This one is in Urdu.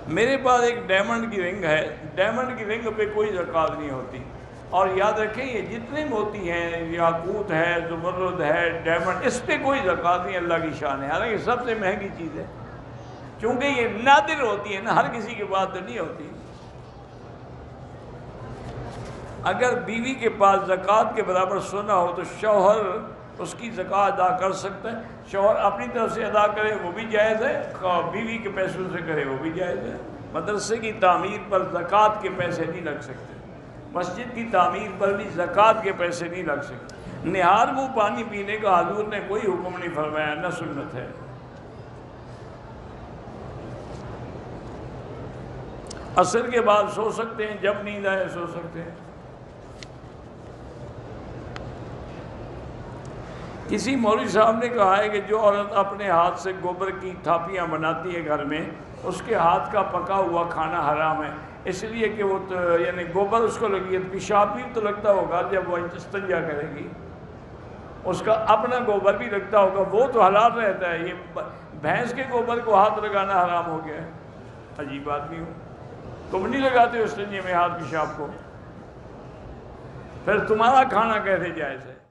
میرے پاس ایک ڈائمنڈ کی رنگ ہے، ڈائمنڈ کی رنگ پہ کوئی زکوٰۃ نہیں ہوتی، اور یاد رکھیں یہ جتنے موتی ہیں، یاقوت ہے، زمرد ہے، ڈائمنڈ، اس پہ کوئی زکوٰۃ نہیں، اللہ کی شان ہے، حالانکہ سب سے مہنگی چیز ہے، چونکہ یہ نادر ہوتی ہے نا، ہر کسی کے پاس تو نہیں ہوتی۔ اگر بیوی کے پاس زکوٰۃ کے برابر سونا ہو تو شوہر اس کی زکوٰۃ ادا کر سکتا ہے، شوہر اپنی طرف سے ادا کرے وہ بھی جائز ہے، بیوی کے پیسوں سے کرے وہ بھی جائز ہے۔ مدرسے کی تعمیر پر زکوٰۃ کے پیسے نہیں لگ سکتے، مسجد کی تعمیر پر بھی زکوٰۃ کے پیسے نہیں لگ سکتے، نہار منہ پانی پینے کا حضور نے کوئی حکم نہیں فرمایا، نہ سنت ہے۔ عصر کے بعد سو سکتے ہیں، جب نیند آئے سو سکتے ہیں۔ کسی مولوی صاحب نے کہا ہے کہ جو عورت اپنے ہاتھ سے گوبر کی تھاپیاں بناتی ہے گھر میں، اس کے ہاتھ کا پکا ہوا کھانا حرام ہے، اس لیے کہ وہ یعنی گوبر اس کو لگی ہے، پیشاب بھی تو لگتا ہوگا جب وہ استنجا کرے گی، اس کا اپنا گوبر بھی لگتا ہوگا، وہ تو حلال رہتا ہے، یہ بھینس کے گوبر کو ہاتھ لگانا حرام ہو گیا ہے۔ عجیب آدمی ہو، تم نہیں لگاتے استنجے میں ہاتھ پیشاب کو، پھر تمہارا کھانا کیسے جائز ہے؟